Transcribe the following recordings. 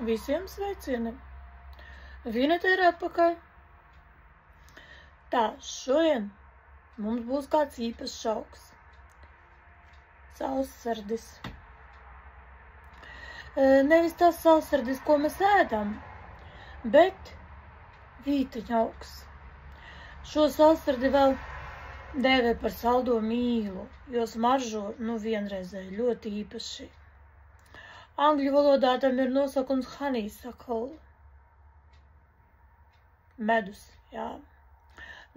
Visiem sveicieni! Vineta ir atpakaļ. Tā, šodien mums būs kāds īpašs augs. Saussardis. Nevis tas saussardis, ko mēs ēdam, bet vīteņa augs. Šo saussardi vēl dēvē par saldo mīlu, jo smaržo vienreizēji ļoti īpaši. Angļu valodā tam ir nosaukums honeysuckle. Medus, jā.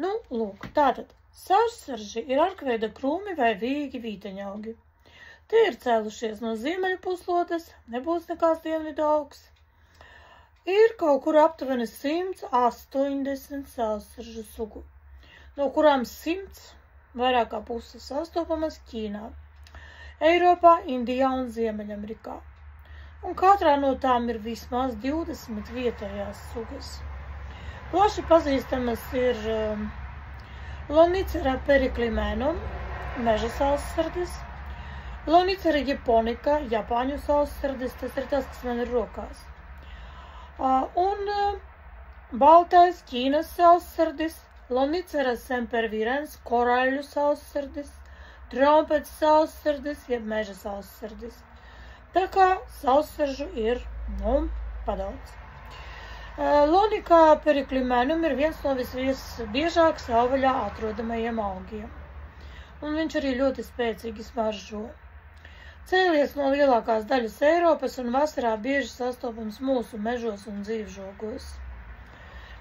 Lūk, tātad, saussarži ir arkveida krūmi vai vīgi vīteņaugi. Tie ir cēlušies no ziemeļu puslodes, nebūs nekāds dienvidu augs. Ir kaut kur aptuveni 180 saussaržu sugu, no kurām 100, vairāk kā puses, sastopamas Ķīnā, Eiropā, Indijā un Ziemeļamerikā. Un katrā no tām ir vismaz 20 vietējās sugas. Plaši pazīstamas ir Lonicera periclimenum, meža saussardis, Lonicera japonica, japāņu saussardis, tas ir tas, kas man ir rokās. Un baltais Ķīnas saussardis, Lonicera sempervirens, koraļu saussardis, trompets saussardis, jeb meža saussardis. Tā kā saussaržu ir, padaudz. Lonicera periclimenum ir viens no visbiežāk savvaļā atrodamajiem augiem. Un viņš arī ļoti spēcīgi smaržo. Cēlies no lielākās daļas Eiropas un vasarā bieži sastopams mūsu mežos un dzīvžogos.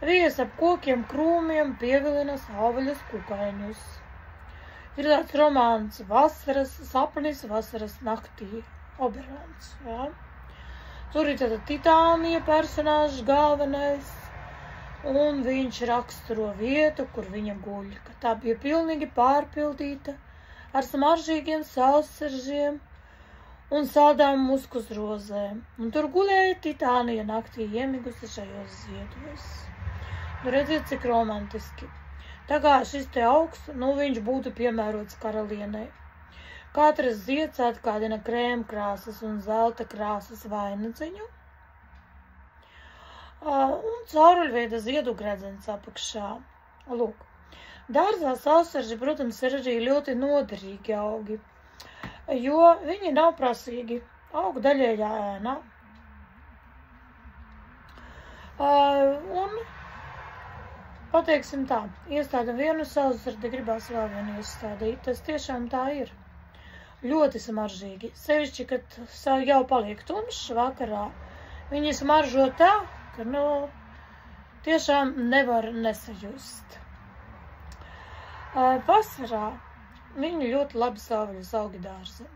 Vies ap kokiem, krūmiem pievilina savvaļas kukaiņus. Ir tāds romāns vasaras sapnis vasaras naktī. Oberons, jā. Tur ir tāda Titānija personāžs galvenais, un viņš raksturo vietu, kur viņa guļ, ka tā bija pilnīgi pārpildīta ar smaržīgiem saussaržiem un saldām muskusrozēm, un tur gulēja Titānija naktī iemigusi šajos ziedos. Redziet, cik romantiski. Tā kā šis te augs, viņš būtu piemērots karalienei. Katrs zieds atgādina krēmkrāsas un zelta krāsas vainadziņu. Un cauruļveida ziedu gredzens apakšā. Lūk, dārzā saussarži, protams, ir arī ļoti noderīgi augi, jo viņi nav prasīgi, aug daļējā ēnā. Un, pateiksim tā, iestādam vienu saussardi, gribās vēl vienu iestādīt, tas tiešām tā ir. Ļoti smaržīgi, sevišķi, kad jau paliek tumšs vakarā. Viņi smaržo tā, ka, tiešām nevar nesajust. Vasarā viņi ļoti labi savvaļas augi dārzā.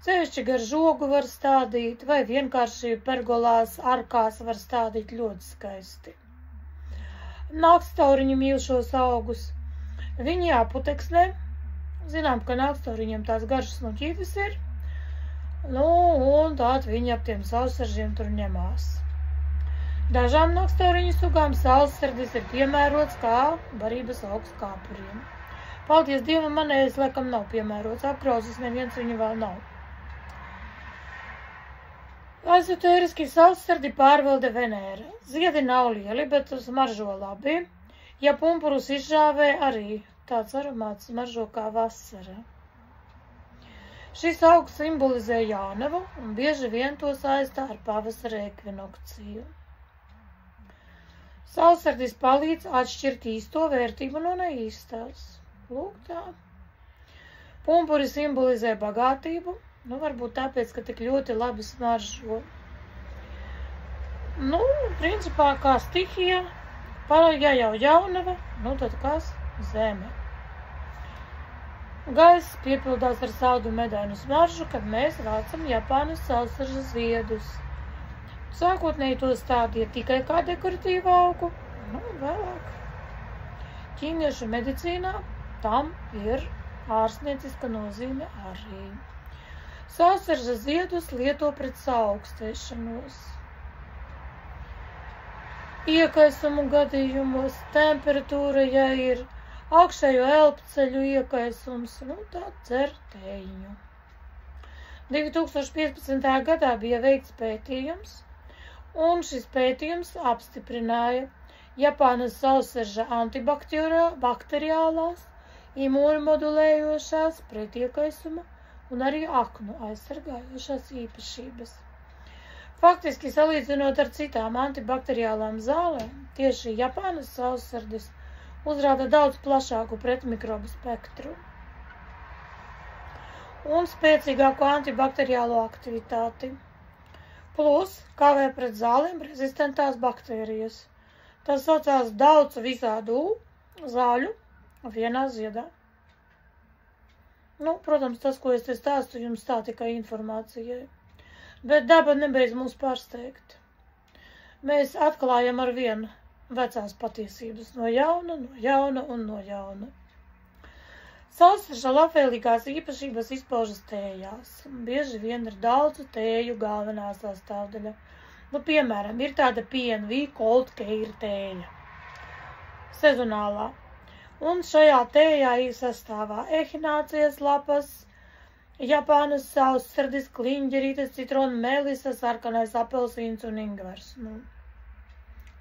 Sevišķi gar žogu var stādīt, vai vienkārši pergolās, arkās var stādīt ļoti skaisti. Nākstauriņi mīl šos augus. Viņi jāputeksnē. Zinām, ka nākstauriņiem tās garšas no ķīvis ir, un tātad viņi ap tiem saussaržiem tur ņemās. Dažām nākstauriņu sugām saussardis ir piemērots kā barības augs kāpuriem. Paldies Dievam, manējais laikam nav piemērots, apkrauzis neviens viņu vēl nav. Ezotēriski saussardi pārvalda Venēra. Ziedi nav lieli, bet smaržo labi. Ja pumpurus izžāvē arī. Tāds aromāts smaržo kā vasara. Šis augs simbolizē Jānavu un bieži vien to saistā ar pavasara ekvinokciju. Saussardis palīdz atšķirt īsto vērtību no neīstās. Lūk tā. Pumpuri simbolizē bagātību, varbūt tāpēc, ka tik ļoti labi smaržo. Principā kā stihija, ja jau Jaunava, tad kas? Zeme. Gaiss piepildās ar saldu medainu smaržu, kad mēs vācam Japānas saussaržu ziedus. Sākotnēji to stādīja tikai kā dekoratīvu augu, vēlāk. Ķīniešu medicīnā tam ir ārstnieciska nozīme arī. Saussaržu ziedus lieto pret saaugstēšanos. Iekaisumu gadījumos temperatūra, ja ir augšējo elpceļu iekaisums, tā dzer tējiņu. 2015. gadā bija veikts pētījums, Un šis pētījums apstiprināja Japānas saussarža antibakteriālās, imūnmodulējošās, pretiekaisuma un arī aknu aizsargājošās īpašības. Faktiski, salīdzinot ar citām antibakteriālām zālēm, tieši Japānas saussardis uzrāda daudz plašāku pretmikrobu spektru un spēcīgāku antibakteriālo aktivitāti. Plus, kavē pret zālēm rezistentās baktērijas. Tas saucās daudz visādu zāļu vienā ziedā. Nu, protams, tas, ko es te stāstu, jums tā tikai informācijai. Bet daba nebeidz mūs pārsteigt. Mēs atklājam ar vienu vecās patiesības no jauna un no jauna. Saussarža labvēlīgās īpašības izpaužas tējās. Bieži vien ir daudzu tēju galvenā sastāvdaļa. Nu, piemēram, ir tāda PNV Cold Care tēja. Sezonālā. Un šajā tējā ir sastāvā ehinācijas lapas, Japānas saussardis, kliņģerītes, citrona, melisa, sarkanais apelsīns un ingvers. Nu,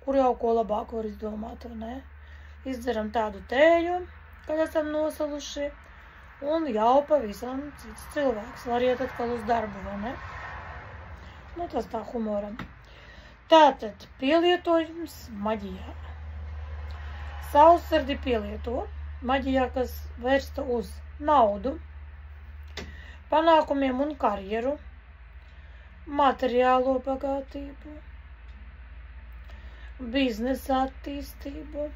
kur jau ko labāk var izdomāt, vai ne? Izdzeram tādu tēju, kad esam nosaluši, un jau pavisam cits cilvēks. Variet atkal uz darbu, vai ne? Nu, tas tā humoram. Tātad pielietojums maģijā. Saussardi pielieto maģijā, kas vērsta uz naudu, panākumiem un karjeru, materiālo bagātību, biznesa attīstību.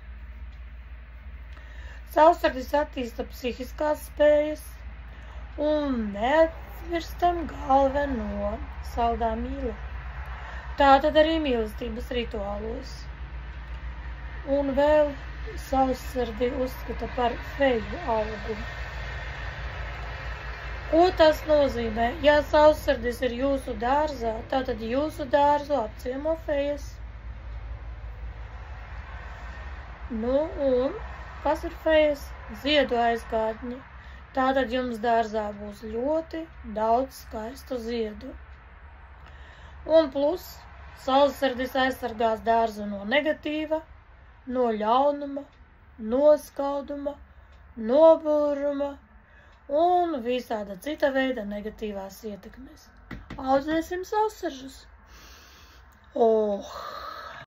Saussardis attīsta psihiskās spējas un neaizmirstam galveno saldā mīla. Tātad arī mīlestības rituālos. Un vēl saussardi uzskata par feju augu. Ko tas nozīmē? Ja saussardis ir jūsu dārzā, tātad jūsu dārzu apciemo fejas. Nu, un kas ir fejas? Ziedu aizgādņi. Tātad jums dārzā būs ļoti daudz skaistu ziedu. Un plus, saussardis aizsargās dārzu no negatīva, no ļaunuma, noskauduma, nobūruma un visāda cita veida negatīvās ietekmes. Audzēsim saussaržus! Oh!